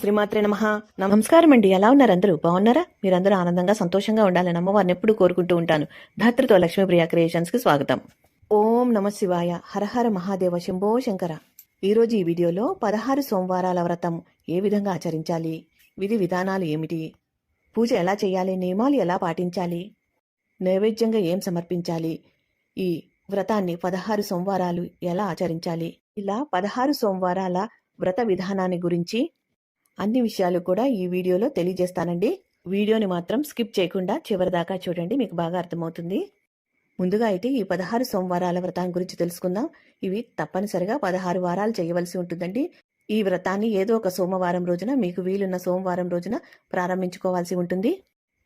శ్రీమాత్రే నమః. నమస్కారం అండి. ఎలా ఉన్నారు అందరూ? బాగున్నారా? మీరందరూ ఆనందంగా సంతోషంగా ఉండాలని అమ్మవారిని ఎప్పుడూ కోరుకుంటూ ఉంటాను. ధాత్రితో లక్ష్మీప్రియ క్రియేషన్స్ కి స్వాగతం. ఓం నమ శివాయ. హరహర మహాదేవ శంభో శంకర. ఈరోజు ఈ వీడియోలో 16 సోమవారాల వ్రతం ఏ విధంగా ఆచరించాలి, విధి విధానాలు ఏమిటి, పూజ ఎలా చేయాలి, నియమాలు ఎలా పాటించాలి, నైవేద్యంగా ఏం సమర్పించాలి, ఈ వ్రతాన్ని 16 సోమవారాలు ఎలా ఆచరించాలి, ఇలా 16 సోమవారాల వ్రత విధానాన్ని గురించి అన్ని విషయాలు కూడా ఈ వీడియోలో తెలియజేస్తానండి. వీడియోని మాత్రం స్కిప్ చేయకుండా చివరిదాకా చూడండి, మీకు బాగా అర్థమవుతుంది. ముందుగా అయితే ఈ 16 సోమవారాల వ్రతం గురించి తెలుసుకుందాం. ఇవి తప్పనిసరిగా 16 వారాలు చేయవలసి ఉంటుందండి. ఈ వ్రతాన్ని ఏదో ఒక సోమవారం రోజున, మీకు వీలున్న సోమవారం రోజున ప్రారంభించుకోవాల్సి ఉంటుంది.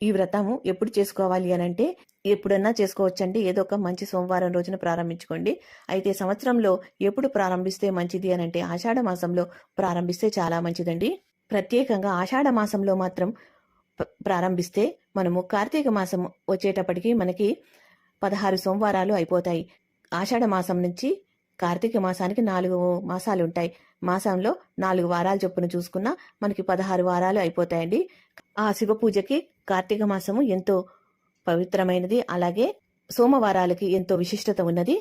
ఈ వ్రతము ఎప్పుడు చేసుకోవాలి అని అంటే ఎప్పుడన్నా చేసుకోవచ్చండి. ఏదో ఒక మంచి సోమవారం రోజున ప్రారంభించుకోండి. అయితే సంవత్సరంలో ఎప్పుడు ప్రారంభిస్తే మంచిది అని అంటే ఆషాఢ మాసంలో ప్రారంభిస్తే చాలా మంచిదండి. ప్రత్యేకంగా ఆషాఢ మాసంలో మాత్రం ప్రారంభిస్తే మనము కార్తీక మాసం వచ్చేటప్పటికి మనకి 16 సోమవారాలు అయిపోతాయి. ఆషాఢ మాసం నుంచి కార్తీక మాసానికి 4 మాసాలు ఉంటాయి. మాసంలో 4 వారాలు చొప్పున చూసుకున్నా మనకి 16 వారాలు అయిపోతాయండి. ఆ శివ పూజకి కార్తీక మాసము ఎంతో పవిత్రమైనది, అలాగే సోమవారాలకి ఎంతో విశిష్టత ఉన్నది.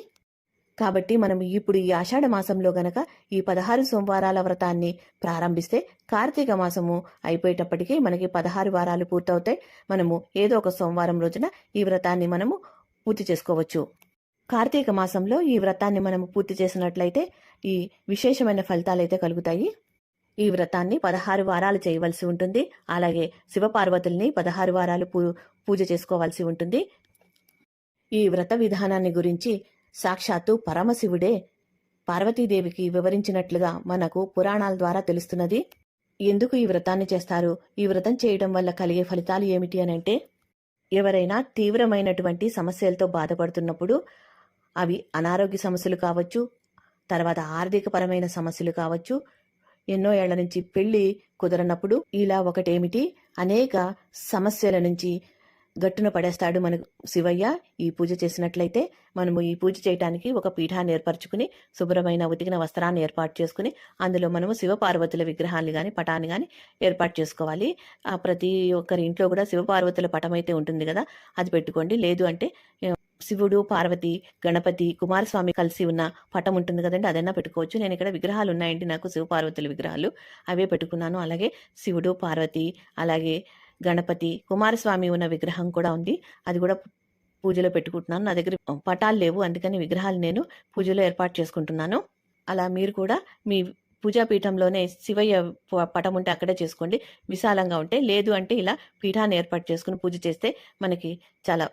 కాబట్టి మనం ఇప్పుడు ఈ ఆషాఢ మాసంలో గనక ఈ 16 సోమవారాల వ్రతాన్ని ప్రారంభిస్తే కార్తీక మాసము అయిపోయేటప్పటికీ మనకి 16 వారాలు పూర్తవుతాయి. మనము ఏదో ఒక సోమవారం రోజున ఈ వ్రతాన్ని మనము పూర్తి చేసుకోవచ్చు. కార్తీక మాసంలో ఈ వ్రతాన్ని మనము పూర్తి చేసినట్లయితే ఈ విశేషమైన ఫలితాలు అయితే కలుగుతాయి. ఈ వ్రతాన్ని 16 వారాలు చేయవలసి ఉంటుంది. అలాగే శివపార్వతుల్ని 16 వారాలు పూజ చేసుకోవాల్సి ఉంటుంది. ఈ వ్రత విధానాన్ని గురించి సాక్షాత్తు పరమశివుడే పార్వతీదేవికి వివరించినట్లుగా మనకు పురాణాల ద్వారా తెలుస్తున్నది. ఎందుకు ఈ వ్రతాన్ని చేస్తారు, ఈ వ్రతం చేయడం వల్ల కలిగే ఫలితాలు ఏమిటి అని అంటే, ఎవరైనా తీవ్రమైనటువంటి సమస్యలతో బాధపడుతున్నప్పుడు, అవి అనారోగ్య సమస్యలు కావచ్చు, తర్వాత ఆర్థికపరమైన సమస్యలు కావచ్చు, ఎన్నో ఏళ్ల నుంచి పెళ్లి కుదరనప్పుడు, ఇలా ఒకటేమిటి అనేక సమస్యల నుంచి గట్టున పడేస్తాడు మన శివయ్య. ఈ పూజ చేసినట్లయితే మనము ఈ పూజ చేయడానికి ఒక పీఠాన్ని ఏర్పరచుకుని, శుభ్రమైన ఉతికిన వస్త్రాన్ని ఏర్పాటు చేసుకుని, అందులో మనము శివపార్వతుల విగ్రహాన్ని కానీ పటాన్ని కానీ ఏర్పాటు చేసుకోవాలి. ప్రతి ఒక్కరి ఇంట్లో కూడా శివపార్వతుల పటం అయితే ఉంటుంది కదా, అది పెట్టుకోండి. లేదు అంటే శివుడు, పార్వతి, గణపతి, కుమారస్వామి కలిసి ఉన్న పటం ఉంటుంది కదండి, అదైనా పెట్టుకోవచ్చు. నేను ఇక్కడ విగ్రహాలు ఉన్నాయండి, నాకు శివపార్వతుల విగ్రహాలు, అవే పెట్టుకున్నాను. అలాగే శివుడు, పార్వతి, అలాగే గణపతి, కుమారస్వామి ఉన్న విగ్రహం కూడా ఉంది, అది కూడా పూజలో పెట్టుకుంటున్నాను. నా దగ్గర పటాలు లేవు, అందుకని విగ్రహాలు నేను పూజలో ఏర్పాటు చేసుకుంటున్నాను. అలా మీరు కూడా మీ పూజాపీఠంలోనే శివయ్య పటం ఉంటే అక్కడే చేసుకోండి, విశాలంగా ఉంటే. లేదు అంటే ఇలా పీఠాన్ని ఏర్పాటు చేసుకుని పూజ చేస్తే మనకి చాలా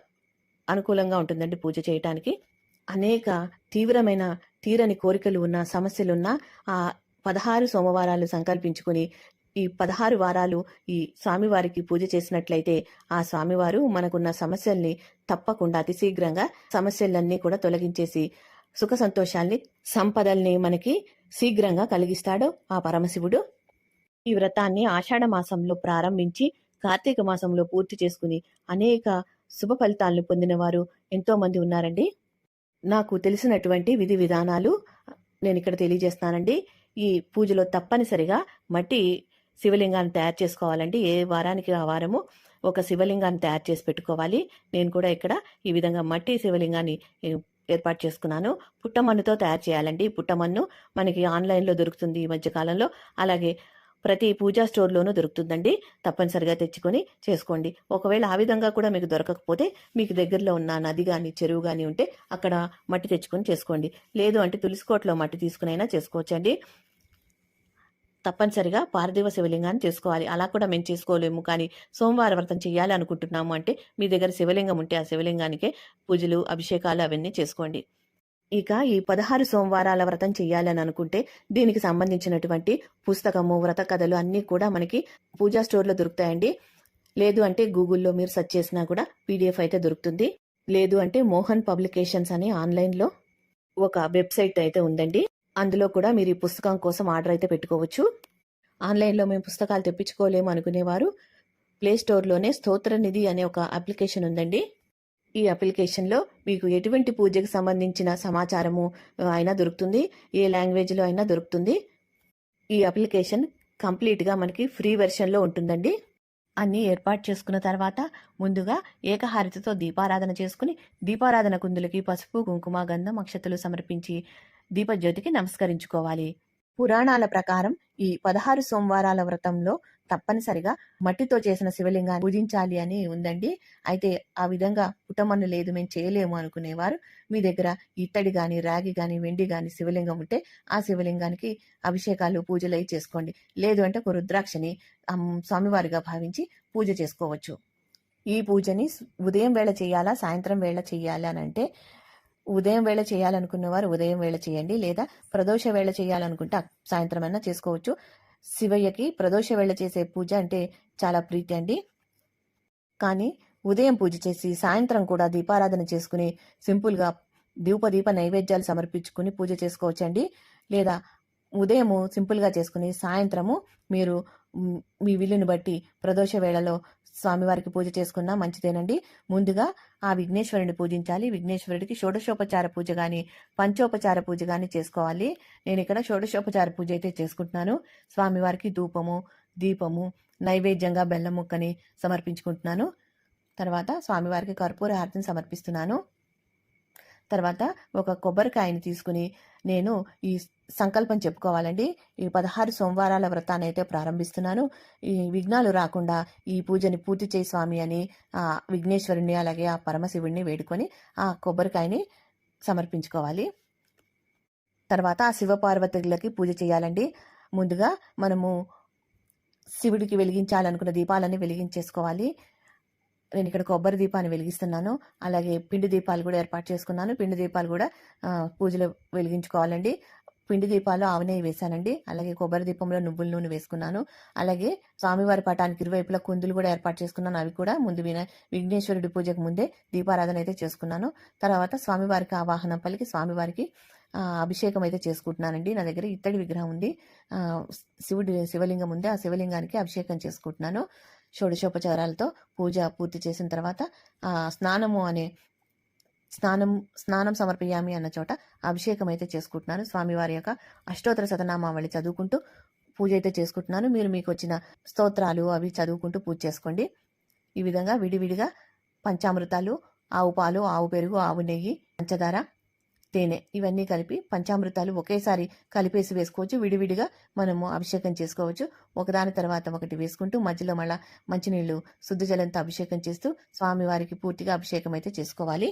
అనుకూలంగా ఉంటుందండి పూజ చేయటానికి. అనేక తీవ్రమైన తీరని కోరికలు ఉన్న, సమస్యలున్న ఆ 16 సోమవారాలు సంకల్పించుకుని ఈ 16 వారాలు ఈ స్వామివారికి పూజ చేసినట్లయితే ఆ స్వామివారు మనకున్న సమస్యల్ని తప్పకుండా అతి శీఘ్రంగా సమస్యలన్నీ కూడా తొలగించేసి సుఖ సంతోషాల్ని, సంపదల్ని మనకి శీఘ్రంగా కలిగిస్తాడు ఆ పరమశివుడు. ఈ వ్రతాన్ని ఆషాఢ మాసంలో ప్రారంభించి కార్తీక మాసంలో పూర్తి చేసుకుని అనేక శుభ ఫలితాలను పొందిన వారు ఎంతో మంది ఉన్నారండి. నాకు తెలిసినటువంటి విధి విధానాలు నేను ఇక్కడ తెలియజేస్తానండి. ఈ పూజలో తప్పనిసరిగా మట్టి శివలింగాన్ని తయారు చేసుకోవాలండి. ఏ వారానికి ఆ వారము ఒక శివలింగాన్ని తయారు చేసి పెట్టుకోవాలి. నేను కూడా ఇక్కడ ఈ విధంగా మట్టి శివలింగాన్ని ఏర్పాటు చేసుకున్నాను. పుట్టమన్నుతో తయారు చేయాలండి. పుట్టమన్ను మనకి ఆన్లైన్లో దొరుకుతుంది ఈ మధ్యకాలంలో, అలాగే ప్రతి పూజా స్టోర్లోనూ దొరుకుతుందండి. తప్పనిసరిగా తెచ్చుకొని చేసుకోండి. ఒకవేళ ఆ విధంగా కూడా మీకు దొరకకపోతే మీకు దగ్గరలో ఉన్న నది కానీ చెరువు కానీ ఉంటే అక్కడ మట్టి తెచ్చుకొని చేసుకోండి. లేదు అంటే తులసికోటలో మట్టి తీసుకునైనా చేసుకోవచ్చండి. తప్పనిసరిగా పార్థివ శివలింగాన్ని చేసుకోవాలి. అలా కూడా మేము చేసుకోలేము, కానీ సోమవార వ్రతం చేయాలి అనుకుంటున్నాము అంటే మీ దగ్గర శివలింగం ఉంటే ఆ శివలింగానికే పూజలు, అభిషేకాలు అవన్నీ చేసుకోండి. ఇక ఈ 16 సోమవారాల వ్రతం చేయాలని అనుకుంటే దీనికి సంబంధించినటువంటి పుస్తకము, వ్రత కథలు అన్నీ కూడా మనకి పూజా స్టోర్లో దొరుకుతాయండి. లేదు అంటే గూగుల్లో మీరు సెర్చ్ చేసినా కూడా PDF అయితే దొరుకుతుంది. లేదు అంటే మోహన్ పబ్లికేషన్స్ అనే ఆన్లైన్లో ఒక వెబ్సైట్ అయితే ఉందండి. అందులో కూడా మీరు ఈ పుస్తకం కోసం ఆర్డర్ అయితే పెట్టుకోవచ్చు. ఆన్లైన్లో మేము పుస్తకాలు తెప్పించుకోలేము అనుకునేవారు ప్లే స్టోర్లోనే స్తోత్ర నిధి అనే ఒక అప్లికేషన్ ఉందండి. ఈ అప్లికేషన్లో మీకు ఎటువంటి పూజకు సంబంధించిన సమాచారము అయినా దొరుకుతుంది, ఏ లాంగ్వేజ్లో అయినా దొరుకుతుంది. ఈ అప్లికేషన్ కంప్లీట్గా మనకి ఫ్రీ వెర్షన్లో ఉంటుందండి. అన్నీ ఏర్పాటు చేసుకున్న తర్వాత ముందుగా ఏకహారతితో దీపారాధన చేసుకుని దీపారాధన కుందులకి పసుపు కుంకుమ గంధం అక్షతలు సమర్పించి దీపజ్యోతికి నమస్కరించుకోవాలి. పురాణాల ప్రకారం ఈ 16 సోమవారాల వ్రతంలో తప్పనిసరిగా మట్టితో చేసిన శివలింగాన్ని పూజించాలి అని ఉందండి. అయితే ఆ విధంగా పుట్టమన్ను లేదు, మేము చేయలేము అనుకునేవారు మీ దగ్గర ఇత్తడి గాని రాగి గాని వెండి గాని శివలింగం ఉంటే ఆ శివలింగానికి అభిషేకాలు పూజలు అయి చేసుకోండి. లేదు అంటే ఒక రుద్రాక్షని స్వామివారిగా భావించి పూజ చేసుకోవచ్చు. ఈ పూజని ఉదయం వేళ చేయాలా సాయంత్రం వేళ చేయాలా అని అంటే ఉదయం వేళ చేయాలనుకున్నవారు ఉదయం వేళ చేయండి, లేదా ప్రదోష వేళ చేయాలనుకుంటే సాయంత్రం అయినా చేసుకోవచ్చు. శివయ్యకి ప్రదోష వేళ చేసే పూజ అంటే చాలా ప్రీతి అండి. కానీ ఉదయం పూజ చేసి సాయంత్రం కూడా దీపారాధన చేసుకుని సింపుల్గా దీప నైవేద్యాలు సమర్పించుకుని పూజ చేసుకోవచ్చండి. లేదా ఉదయము సింపుల్గా చేసుకుని సాయంత్రము మీరు మీ వీలుని బట్టి ప్రదోష వేళలో స్వామివారికి పూజ చేసుకున్నా మంచిదేనండి. ముందుగా ఆ విఘ్నేశ్వరుని పూజించాలి. విఘ్నేశ్వరుడికి షోడశోపచార పూజ కానీ పంచోపచార పూజ కానీ చేసుకోవాలి. నేను ఇక్కడ షోడశోపచార పూజ అయితే చేసుకుంటున్నాను. స్వామివారికి ధూపము దీపము నైవేద్యంగా బెల్లం ముక్కని సమర్పించుకుంటున్నాను. తర్వాత స్వామివారికి కర్పూర హారతిని సమర్పిస్తున్నాను. తర్వాత ఒక కొబ్బరికాయని తీసుకుని నేను ఈ సంకల్పం చెప్పుకోవాలండి. ఈ 16 సోమవారాల వ్రతాన్ని అయితే ప్రారంభిస్తున్నాను. ఈ విఘ్నాలు రాకుండా ఈ పూజని పూర్తి చేయి స్వామి అని ఆ విఘ్నేశ్వరుణ్ణి అలాగే ఆ పరమశివుడిని వేడుకొని ఆ కొబ్బరికాయని సమర్పించుకోవాలి. తర్వాత ఆ శివపార్వతులకి పూజ చేయాలండి. ముందుగా మనము శివుడికి వెలిగించాలనుకున్న దీపాలన్నీ వెలిగించేసుకోవాలి. నేను ఇక్కడ కొబ్బరి దీపాన్ని వెలిగిస్తున్నాను. అలాగే పిండి దీపాలు కూడా ఏర్పాటు చేసుకున్నాను. పిండి దీపాలు కూడా పూజలో వెలిగించుకోవాలండి. పిండి దీపాలు ఆవు నెయ్యి వేశానండి. అలాగే కొబ్బరి దీపంలో నువ్వుల నూనె వేసుకున్నాను. అలాగే స్వామివారి పటానికి ఇరువైపులా కుందులు కూడా ఏర్పాటు చేసుకున్నాను. అవి కూడా ముందు విఘ్నేశ్వరుడి పూజకు ముందే దీపారాధన అయితే చేసుకున్నాను. తర్వాత స్వామివారికి ఆవాహనం పలికి స్వామివారికి అభిషేకం అయితే చేసుకుంటున్నానండి. నా దగ్గర ఇత్తడి విగ్రహం ఉంది, శివలింగం ఉంది. ఆ శివలింగానికి అభిషేకం చేసుకుంటున్నాను. షోడశోపచారాలతో పూజ పూర్తి చేసిన తర్వాత స్నానం సమర్పయామి అన్న చోట అభిషేకం అయితే చేసుకుంటున్నాను. స్వామివారి యొక్క అష్టోత్తర శతనామావళి చదువుకుంటూ పూజ అయితే చేసుకుంటున్నాను. మీరు మీకు వచ్చిన స్తోత్రాలు అవి చదువుకుంటూ పూజ చేసుకోండి. ఈ విధంగా విడివిడిగా పంచామృతాలు, ఆవు పాలు, ఆవు పెరుగు, ఆవు నెయ్యి, పంచదార, తేనె ఇవన్నీ కలిపి పంచామృతాలు ఒకేసారి కలిపేసి వేసుకోవచ్చు. విడివిడిగా మనము అభిషేకం చేసుకోవచ్చు. ఒకదాని తర్వాత ఒకటి వేసుకుంటూ మధ్యలో మళ్ళా మంచినీళ్లు శుద్ధ జలంతో అభిషేకం చేస్తూ స్వామివారికి పూర్తిగా అభిషేకం అయితే చేసుకోవాలి.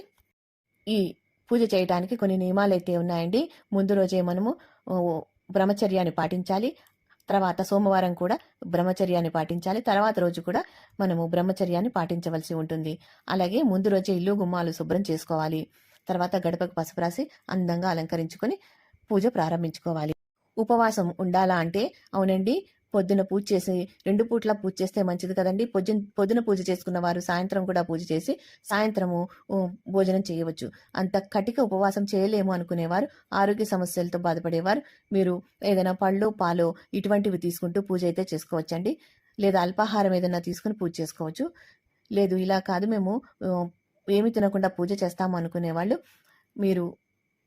ఈ పూజ చేయడానికి కొన్ని నియమాలు అయితే ఉన్నాయండి. ముందు రోజే మనము బ్రహ్మచర్యాన్ని పాటించాలి. తర్వాత సోమవారం కూడా బ్రహ్మచర్యాన్ని పాటించాలి. తర్వాత రోజు కూడా మనము బ్రహ్మచర్యాన్ని పాటించవలసి ఉంటుంది. అలాగే ముందు రోజే ఇల్లు గుమ్మాలు శుభ్రం చేసుకోవాలి. తర్వాత గడపకు పసుపు రాసి అందంగా అలంకరించుకొని పూజ ప్రారంభించుకోవాలి. ఉపవాసం ఉండాలా అంటే అవునండి, పొద్దున పూజ చేసి 2 పూట్ల పూజ చేస్తే మంచిది కదండి. పొద్దున పూజ చేసుకున్న వారు సాయంత్రం కూడా పూజ చేసి సాయంత్రము భోజనం చేయవచ్చు. అంత కటిక ఉపవాసం చేయలేము అనుకునేవారు, ఆరోగ్య సమస్యలతో బాధపడేవారు మీరు ఏదైనా పళ్ళు పాలు ఇటువంటివి తీసుకుంటూ పూజ అయితే చేసుకోవచ్చండి. లేదా అల్పాహారం ఏదైనా తీసుకుని పూజ చేసుకోవచ్చు. లేదు ఇలా కాదు మేము ఏమి తినకుండా పూజ చేస్తాము అనుకునేవాళ్ళు, మీరు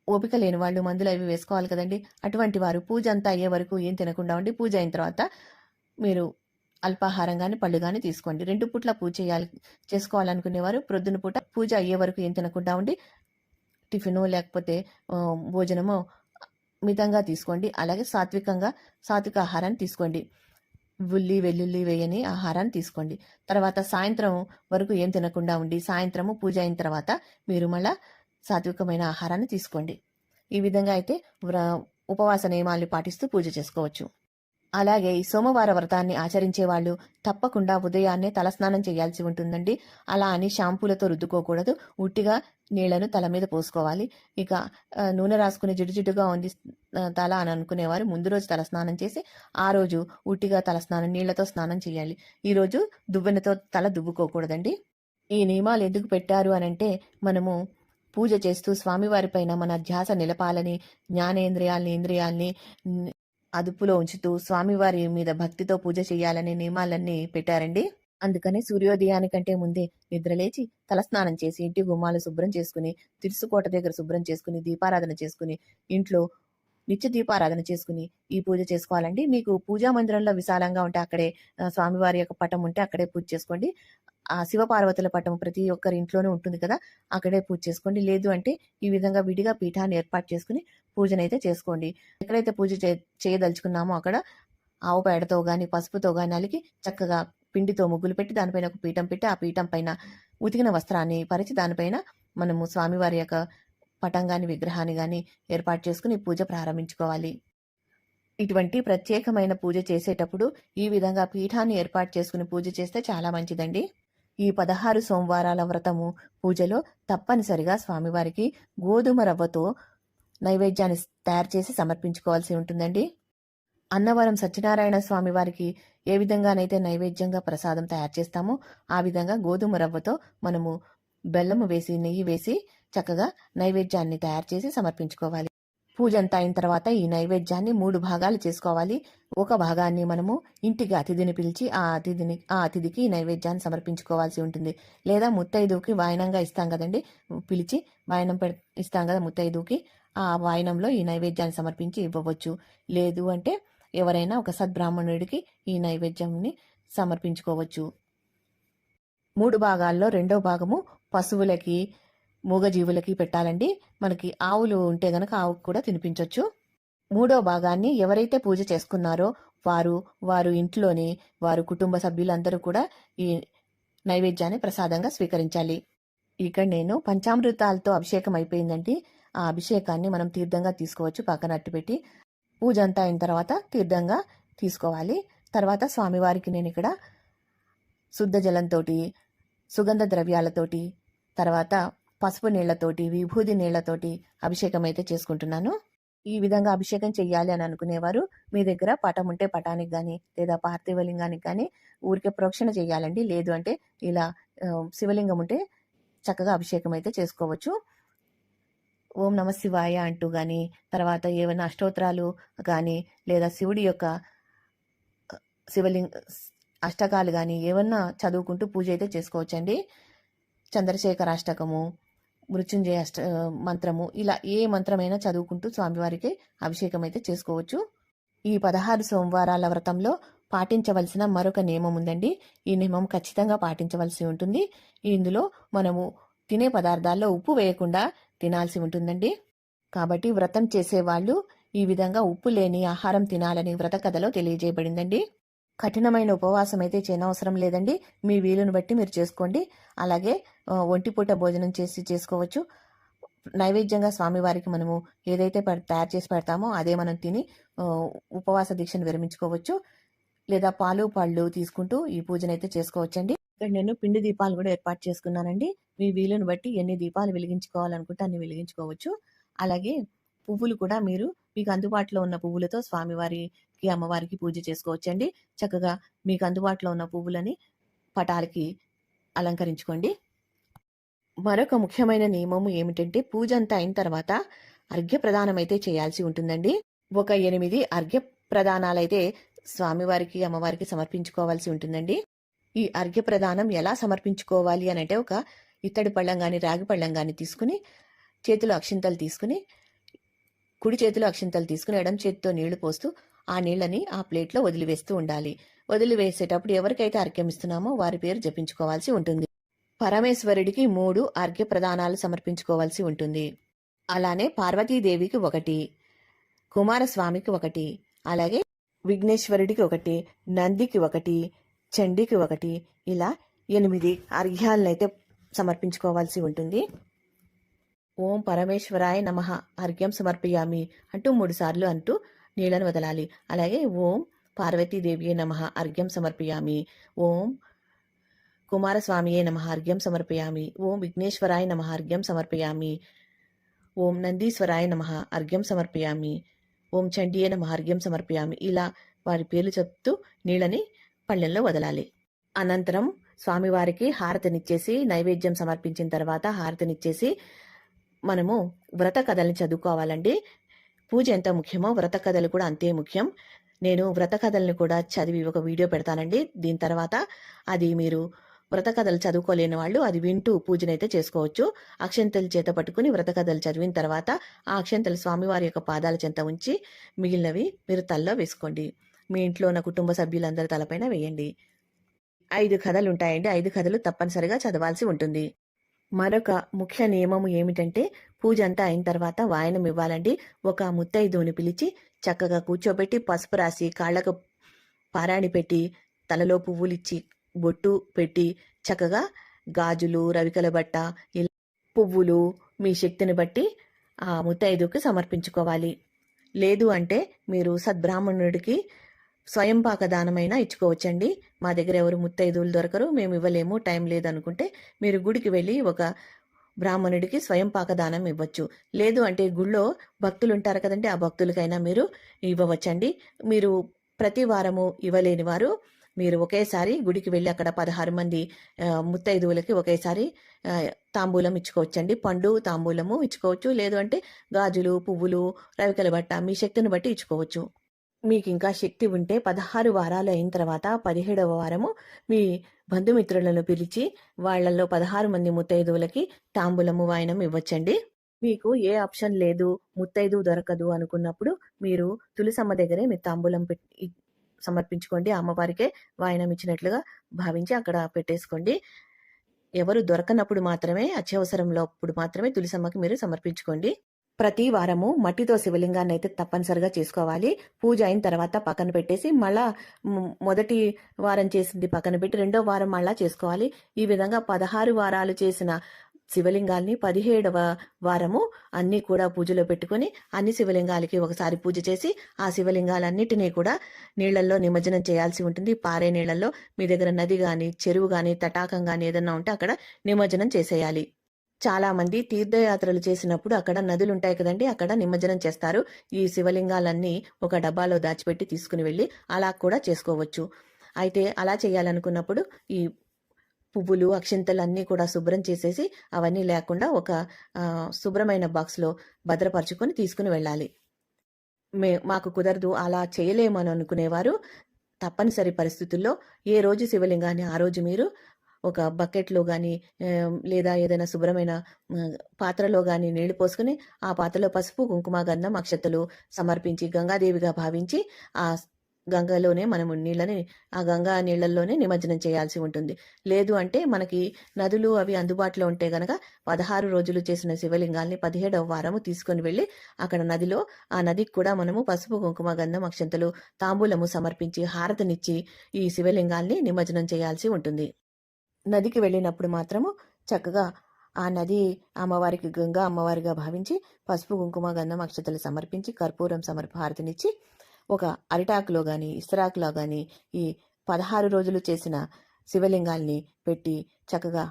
ఓపిక లేని వాళ్ళు మందులు అవి వేసుకోవాలి కదండి. అటువంటి వారు పూజ అంతా అయ్యే వరకు ఏం తినకుండా ఉండి పూజ అయిన తర్వాత మీరు అల్పాహారం కానీ పళ్ళు కానీ తీసుకోండి. 2 పూట్ల పూజ చేసుకోవాలనుకునేవారు ప్రొద్దున పూట పూజ అయ్యే వరకు ఏం తినకుండా ఉండి టిఫిను లేకపోతే భోజనము మితంగా తీసుకోండి. అలాగే సాత్విక ఆహారాన్ని తీసుకోండి. ఉల్లి వెల్లుల్లి వేయని ఆహారాన్ని తీసుకోండి. తర్వాత సాయంత్రం వరకు ఏం తినకుండా ఉండి సాయంత్రము పూజ అయిన తర్వాత మీరు మళ్ళా సాత్వికమైన ఆహారాన్ని తీసుకోండి. ఈ విధంగా అయితే ఉపవాస నియమాలు పాటిస్తూ పూజ చేసుకోవచ్చు. అలాగే ఈ సోమవార వ్రతాన్ని ఆచరించే వాళ్ళు తప్పకుండా ఉదయాన్నే తలస్నానం చేయాల్సి ఉంటుందండి. అలా అని షాంపూలతో రుద్దుకోకూడదు. ఉట్టిగా నీళ్లను తల మీద పోసుకోవాలి. ఇక నూనె రాసుకుని జిడ్డుగా ఉంది తల అని అనుకునేవారు ముందు రోజు తలస్నానం చేసి ఆ రోజు ఉట్టిగా తలస్నానం నీళ్లతో స్నానం చేయాలి. ఈ రోజు దువ్వెనతో తల దువ్వుకోకూడదండి. ఈ నియమాలు ఎందుకు పెట్టారు అనంటే మనము పూజ చేస్తూ స్వామివారి పైన మన ధ్యాస నిలపాలని, జ్ఞానేంద్రియాల్ని ఇంద్రియాల్ని అదుపులో ఉంచుతూ స్వామివారి మీద భక్తితో పూజ చేయాలనే నియమాలన్నీ పెట్టారండి. అందుకనే సూర్యోదయానికంటే ముందే నిద్రలేచి తలస్నానం చేసి ఇంటి గుమ్మాలు శుభ్రం చేసుకుని, తిరుసుకోట దగ్గర శుభ్రం చేసుకుని, దీపారాధన చేసుకుని, ఇంట్లో నిత్య దీపారాధన చేసుకుని ఈ పూజ చేసుకోవాలండి. మీకు పూజా మందిరంలో విశాలంగా ఉంటే అక్కడే స్వామివారి యొక్క పటం ఉంటే అక్కడే పూజ చేసుకోండి. ఆ శివపార్వతుల పటం ప్రతి ఒక్కరి ఇంట్లోనే ఉంటుంది కదా, అక్కడే పూజ చేసుకోండి. లేదు అంటే ఈ విధంగా విడిగా పీఠాన్ని ఏర్పాటు చేసుకుని పూజనైతే చేసుకోండి. ఎక్కడైతే పూజ చేయదలుచుకున్నామో అక్కడ ఆవు పేడతో గాని పసుపుతో గాని అలికి చక్కగా పిండితో ముగ్గులు పెట్టి దానిపైన ఒక పీఠం పెట్టి ఆ పీఠం పైన ఉతికిన వస్త్రాన్ని పరిచి దానిపైన మనము స్వామివారి యొక్క పటం గాని విగ్రహాన్ని గాని ఏర్పాటు చేసుకుని పూజ ప్రారంభించుకోవాలి. ఇటువంటి ప్రత్యేకమైన పూజ చేసేటప్పుడు ఈ విధంగా పీఠాన్ని ఏర్పాటు చేసుకుని పూజ చేస్తే చాలా మంచిదండి. ఈ 16 సోమవారాల వ్రతము పూజలో తప్పనిసరిగా స్వామివారికి గోధుమ రవ్వతో నైవేద్యాన్ని తయారు చేసి సమర్పించుకోవాల్సి ఉంటుందండి. అన్నవరం సత్యనారాయణ స్వామి వారికి ఏ విధంగానైతే నైవేద్యంగా ప్రసాదం తయారు చేస్తామో ఆ విధంగా గోధుమ రవ్వతో మనము బెల్లము వేసి నెయ్యి వేసి చక్కగా నైవేద్యాన్ని తయారు చేసి సమర్పించుకోవాలి. పూజ అంతా అయిన తర్వాత ఈ నైవేద్యాన్ని 3 భాగాలు చేసుకోవాలి. ఒక భాగాన్ని మనము ఇంటికి అతిథిని పిలిచి ఆ అతిథికి ఈ నైవేద్యాన్ని సమర్పించుకోవాల్సి ఉంటుంది. లేదా ముత్తైదుకి వాయనంగా ఇస్తాం కదండి, పిలిచి వాయనం ఇస్తాం కదా ముత్తైదుకి, ఆ వాయనంలో ఈ నైవేద్యాన్ని సమర్పించి ఇవ్వవచ్చు. లేదు అంటే ఎవరైనా ఒక సద్బ్రాహ్మణుడికి ఈ నైవేద్యాన్ని సమర్పించుకోవచ్చు. 3 భాగాల్లో 2వ భాగము పశువులకి మూగజీవులకి పెట్టాలండి. మనకి ఆవులు ఉంటే గనక ఆవుకు కూడా తినిపించవచ్చు. 3వ భాగాన్ని ఎవరైతే పూజ చేసుకున్నారో వారు ఇంట్లోని వారు కుటుంబ సభ్యులందరూ కూడా ఈ నైవేద్యాన్ని ప్రసాదంగా స్వీకరించాలి. ఇక్కడ నేను పంచామృతాలతో అభిషేకం అయిపోయిందండి. ఆ అభిషేకాన్ని మనం తీర్థంగా తీసుకోవచ్చు. పక్కన అట్టు పెట్టి పూజ అంతా అయిన తర్వాత తీర్థంగా తీసుకోవాలి. తర్వాత స్వామివారికి నేను ఇక్కడ శుద్ధ జలంతోటి, సుగంధ ద్రవ్యాలతోటి, తర్వాత పసుపు నీళ్లతోటి, విభూది నీళ్లతోటి అభిషేకం అయితే చేసుకుంటున్నాను. ఈ విధంగా అభిషేకం చెయ్యాలి అని అనుకునేవారు మీ దగ్గర పటం ఉంటే పటానికి కానీ లేదా పార్థివలింగానికి కానీ ఊరికే ప్రోక్షణ చేయాలండి. లేదు అంటే ఇలా శివలింగం ఉంటే చక్కగా అభిషేకం అయితే చేసుకోవచ్చు. ఓం నమ శివాయ అంటూ కానీ, తర్వాత ఏమైనా అష్టోత్తరాలు కానీ లేదా శివుడి యొక్క అష్టకాలు కానీ ఏమన్నా చదువుకుంటూ పూజ అయితే చేసుకోవచ్చండి. చంద్రశేఖర అష్టకము, మృత్యుంజయ మంత్రము, ఇలా ఏ మంత్రమైనా చదువుకుంటూ స్వామివారికి అభిషేకం అయితే చేసుకోవచ్చు. ఈ 16 సోమవారాల వ్రతంలో పాటించవలసిన మరొక నియమం ఉందండి. ఈ నియమం ఖచ్చితంగా పాటించవలసి ఉంటుంది. ఇందులో మనము తినే పదార్థాల్లో ఉప్పు వేయకుండా తినాల్సి ఉంటుందండి. కాబట్టి వ్రతం చేసేవాళ్ళు ఈ విధంగా ఉప్పు లేని ఆహారం తినాలని వ్రత కథలో తెలియజేయబడిందండి. కఠినమైన ఉపవాసం అయితే చేయనవసరం లేదండి. మీ వీలును బట్టి మీరు చేసుకోండి. అలాగే ఒంటిపూట భోజనం చేసుకోవచ్చు. నైవేద్యంగా స్వామివారికి మనము ఏదైతే తయారు చేసి పెడతామో అదే మనం తిని ఉపవాస దీక్షను విరమించుకోవచ్చు. లేదా పాలు పళ్ళు తీసుకుంటూ ఈ పూజనైతే చేసుకోవచ్చండి. ఇక్కడ నేను పిండి దీపాలు కూడా ఏర్పాటు చేసుకున్నానండి. మీ వీలును బట్టి ఎన్ని దీపాలు వెలిగించుకోవాలనుకుంటే అన్ని వెలిగించుకోవచ్చు. అలాగే పువ్వులు కూడా మీకు అందుబాటులో ఉన్న పువ్వులతో స్వామివారికి అమ్మవారికి పూజ చేసుకోవచ్చండి. చక్కగా మీకు అందుబాటులో ఉన్న పువ్వులని పటాలకి అలంకరించుకోండి. మరొక ముఖ్యమైన నియమము ఏమిటంటే పూజ అంతా అయిన తర్వాత అర్ఘ్య ప్రదానం అయితే చేయాల్సి ఉంటుందండి. ఒక 8 అర్ఘ్య ప్రదానాలైతే స్వామివారికి అమ్మవారికి సమర్పించుకోవాల్సి ఉంటుందండి. ఈ అర్ఘ్య ప్రదానం ఎలా సమర్పించుకోవాలి అని అంటే ఒక ఇత్తడి పళ్ళం కానీ రాగి పళ్ళం కానీ తీసుకుని చేతిలో అక్షింతలు తీసుకుని కుడి చేతిలో అక్షింతలు తీసుకుని ఎడం చేతితో నీళ్లు పోస్తూ ఆ నీళ్లని ఆ ప్లేట్లో వదిలివేస్తూ ఉండాలి. వదిలివేసేటప్పుడు ఎవరికైతే అర్ఘ్యం ఇస్తున్నామో వారి పేరు జపించుకోవాల్సి ఉంటుంది. పరమేశ్వరుడికి 3 అర్ఘ్య ప్రదానాలు సమర్పించుకోవాల్సి ఉంటుంది. అలానే పార్వతీదేవికి 1, కుమారస్వామికి 1, అలాగే విఘ్నేశ్వరుడికి 1, నందికి 1, చండీకి 1, ఇలా 8 అర్ఘ్యాలనైతే సమర్పించుకోవాల్సి ఉంటుంది. ఓం పరమేశ్వరాయ నమః అర్ఘ్యం సమర్పయామి అంటూ 3 సార్లు అంటూ నీళ్లను వదలాలి. అలాగే ఓం పార్వతీదేవియే నమః అర్ఘ్యం సమర్పయామి, ఓం కుమారస్వామియే నమః అర్ఘ్యం సమర్పయామి, ఓం విఘ్నేశ్వరాయ నమః అర్ఘ్యం సమర్పయామి, ఓం నందీశ్వరాయ నమః అర్ఘ్యం సమర్పయామి, ఓం చండీయే నమః అర్ఘ్యం సమర్పయామి. ఇలా వారి పేర్లు చెప్తూ నీళ్ళని పళ్ళెంలో వదలాలి. అనంతరం స్వామివారికి హారతినిచ్చేసి నైవేద్యం సమర్పించిన తర్వాత హారతినిచ్చేసి మనము వ్రత కథల్ని చదువుకోవాలండి. పూజ ఎంత ముఖ్యమో వ్రత కథలు కూడా అంతే ముఖ్యం. నేను వ్రత కథల్ని కూడా చదివి ఒక వీడియో పెడతానండి. దీని తర్వాత అది మీరు వ్రత కథలు చదువుకోలేని వాళ్ళు అది వింటూ పూజనైతే చేసుకోవచ్చు. అక్షంతలు చేత పట్టుకుని వ్రత కథలు చదివిన తర్వాత ఆ అక్షంతలు స్వామివారి యొక్క పాదాల చెంత ఉంచి మిగిలినవి మీరు తలలో వేసుకోండి. మీ ఇంట్లో ఉన్న కుటుంబ సభ్యులందరి తలపైన వేయండి. 5 కథలుంటాయండి. 5 కథలు తప్పనిసరిగా చదవాల్సి ఉంటుంది. మరొక ముఖ్య నియమము ఏమిటంటే పూజ అంతా అయిన తర్వాత వాయనం ఇవ్వాలండి. ఒక ముత్తైదువుని పిలిచి చక్కగా కూర్చోబెట్టి పసుపు రాసి కాళ్ళకు పారాణి పెట్టి తలలో పువ్వులిచ్చి బొట్టు పెట్టి చక్కగా గాజులు, రవికల బట్ట, ఇలా పువ్వులు మీ శక్తిని బట్టి ఆ ముత్తైదువుకి సమర్పించుకోవాలి. లేదు అంటే మీరు సద్బ్రాహ్మణుడికి స్వయంపాక దానమైనా ఇచ్చుకోవచ్చండి. మా దగ్గర ఎవరు ముత్తైదువులు దొరకరు, మేము ఇవ్వలేము, టైం లేదనుకుంటే మీరు గుడికి వెళ్ళి ఒక బ్రాహ్మణుడికి స్వయంపాక దానం ఇవ్వచ్చు. లేదు అంటే గుళ్ళో భక్తులు ఉంటారు కదండి, ఆ భక్తులకైనా మీరు ఇవ్వవచ్చండి. మీరు ప్రతి వారము ఇవ్వలేని వారు మీరు ఒకేసారి గుడికి వెళ్ళి అక్కడ 16 మంది ముత్తైదువులకి ఒకేసారి తాంబూలం ఇచ్చుకోవచ్చండి. పండు తాంబూలము ఇచ్చుకోవచ్చు. లేదు అంటే గాజులు, పువ్వులు, రవికల బట్ట మీ శక్తిని బట్టి ఇచ్చుకోవచ్చు. మీకు ఇంకా శక్తి ఉంటే 16 వారాలు అయిన తర్వాత 17వ వారము మీ బంధుమిత్రులను పిలిచి వాళ్లలో 16 మంది ముత్తైదువులకి తాంబూలము వాయనం ఇవ్వచ్చండి. మీకు ఏ ఆప్షన్ లేదు, ముత్తైదువు దొరకదు అనుకున్నప్పుడు మీరు తులసమ్మ దగ్గరే మీరు తాంబూలం సమర్పించుకోండి. అమ్మవారికే వాయనం ఇచ్చినట్లుగా భావించి అక్కడ పెట్టేసుకోండి. ఎవరు దొరకనప్పుడు మాత్రమే, అత్యవసరంలో అప్పుడు మాత్రమే తులసమ్మకి మీరు సమర్పించుకోండి. ప్రతి వారము మట్టితో శివలింగాన్ని అయితే తప్పనిసరిగా చేసుకోవాలి. పూజ అయిన తర్వాత పక్కన పెట్టేసి మళ్ళా మొదటి వారం చేసింది పక్కన పెట్టి రెండో వారం మళ్ళా చేసుకోవాలి. ఈ విధంగా 16 వారాలు చేసిన శివలింగాల్ని 17వ వారము అన్నీ కూడా పూజలో పెట్టుకుని అన్ని శివలింగాలకి ఒకసారి పూజ చేసి ఆ శివలింగాలన్నిటినీ కూడా నీళ్లలో నిమజ్జనం చేయాల్సి ఉంటుంది. పారే నీళ్లలో మీ దగ్గర నది కానీ, చెరువు కానీ, తటాకం కానీ ఏదన్నా ఉంటే అక్కడ నిమజ్జనం చేసేయాలి. చాలా మంది తీర్థయాత్రలు చేసినప్పుడు అక్కడ నదులు ఉంటాయి కదండి, అక్కడ నిమజ్జనం చేస్తారు. ఈ శివలింగాలన్నీ ఒక డబ్బాలో దాచిపెట్టి తీసుకుని వెళ్ళి అలా కూడా చేసుకోవచ్చు. అయితే అలా చేయాలనుకున్నప్పుడు ఈ పువ్వులు, అక్షింతలు అన్నీ కూడా శుభ్రం చేసేసి అవన్నీ లేకుండా ఒక శుభ్రమైన బాక్స్లో భద్రపరుచుకొని తీసుకుని వెళ్ళాలి. మాకు కుదరదు, అలా చేయలేమని అనుకునేవారు తప్పనిసరి పరిస్థితుల్లో ఏ రోజు శివలింగాన్ని ఆ రోజు మీరు ఒక బకెట్లో కానీ లేదా ఏదైనా శుభ్రమైన పాత్రలో కానీ నీళ్లు పోసుకుని ఆ పాత్రలో పసుపు, కుంకుమ, గంధం, అక్షతలు సమర్పించి గంగాదేవిగా భావించి ఆ గంగలోనే మనము ఆ గంగా నీళ్లలోనే నిమజ్జనం చేయాల్సి ఉంటుంది. లేదు అంటే మనకి నదులు అవి అందుబాటులో ఉంటే గనక 16 రోజులు చేసిన శివలింగాల్ని 17వ వారము తీసుకొని వెళ్ళి అక్కడ నదిలో ఆ నదికి కూడా మనము పసుపు, కుంకుమ, గంధం, అక్షంతలు, తాంబూలము సమర్పించి హారతినిచ్చి ఈ శివలింగాల్ని నిమజ్జనం చేయాల్సి ఉంటుంది. నదికి వెళ్ళినప్పుడు మాత్రము చక్కగా ఆ నది అమ్మవారికి గంగా అమ్మవారిగా భావించి పసుపు, కుంకుమ, గంధం, అక్షతలు సమర్పించి కర్పూరం హారతినిచ్చి ఒక అరిటాకులో కానీ ఇస్తరాకులో కానీ ఈ 16 రోజులు చేసిన శివలింగాల్ని పెట్టి చక్కగా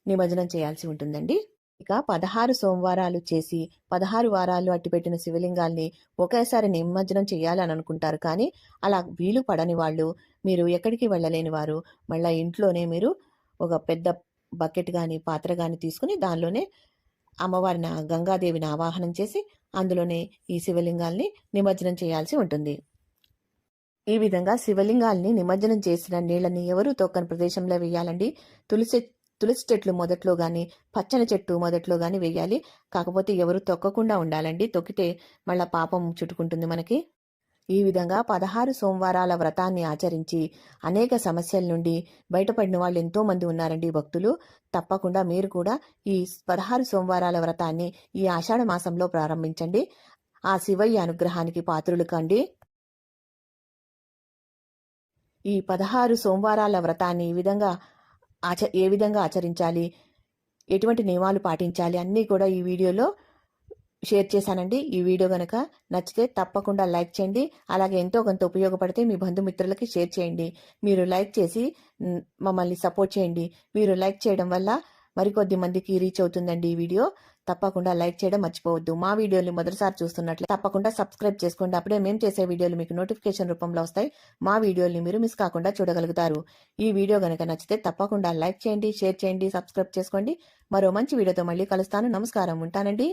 నిమజ్జనం చేయాల్సి ఉంటుందండి. ఇక 16 సోమవారాలు చేసి 16 వారాలు అట్టిపెట్టిన శివలింగాల్ని ఒకేసారి నిమజ్జనం చేయాలని అనుకుంటారు. కానీ అలా వీలు పడని వాళ్ళు, మీరు ఎక్కడికి వెళ్ళలేని వారు మళ్ళీ ఇంట్లోనే మీరు ఒక పెద్ద బకెట్ కానీ పాత్ర కానీ తీసుకుని దానిలోనే అమ్మవారిని గంగాదేవిని ఆవాహనం చేసి అందులోనే ఈ శివలింగాల్ని నిమజ్జనం చేయాల్సి ఉంటుంది. ఈ విధంగా శివలింగాల్ని నిమజ్జనం చేసిన నీళ్ళని ఎవరు తొక్కని ప్రదేశంలో వేయాలండి. తులసి చెట్లు మొదట్లో కానీ, పచ్చని చెట్టు మొదట్లో కానీ వేయాలి. కాకపోతే ఎవరు తొక్కకుండా ఉండాలండి. తొక్కితే మళ్ళా పాపం చుట్టుకుంటుంది మనకి. ఈ విధంగా 16 సోమవారాల వ్రతాన్ని ఆచరించి అనేక సమస్యల నుండి బయటపడిన వాళ్ళు ఎంతో మంది ఉన్నారండి భక్తులు. తప్పకుండా మీరు కూడా ఈ 16 సోమవారాల వ్రతాన్ని ఈ ఆషాఢ మాసంలో ప్రారంభించండి. ఆ శివయ్య అనుగ్రహానికి పాత్రులు కండి. ఈ 16 సోమవారాల వ్రతాన్ని ఏ విధంగా ఆచరించాలి, ఎటువంటి నియమాలు పాటించాలి అన్నీ కూడా ఈ వీడియోలో షేర్ చేశానండి. ఈ వీడియో గనక నచ్చితే తప్పకుండా లైక్ చేయండి. అలాగే ఎంతో కొంత ఉపయోగపడితే మీ బంధుమిత్రులకి షేర్ చేయండి. మీరు లైక్ చేసి మమ్మల్ని సపోర్ట్ చేయండి. మీరు లైక్ చేయడం వల్ల మరికొద్ది మందికి రీచ్ అవుతుందండి ఈ వీడియో. తప్పకుండా లైక్ చేయడం మర్చిపోవద్దు. మా వీడియోని మొదటిసారి చూస్తున్నట్లే తప్పకుండా సబ్స్క్రైబ్ చేసుకోండి. అప్పుడే మేము చేసే వీడియోలు మీకు నోటిఫికేషన్ రూపంలో వస్తాయి. మా వీడియోని మీరు మిస్ కాకుండా చూడగలుగుతారు. ఈ వీడియో గనక నచ్చితే తప్పకుండా లైక్ చేయండి, షేర్ చేయండి, సబ్స్క్రైబ్ చేసుకోండి. మరో మంచి వీడియోతో మళ్ళీ కలుస్తాను. నమస్కారం, ఉంటానండి.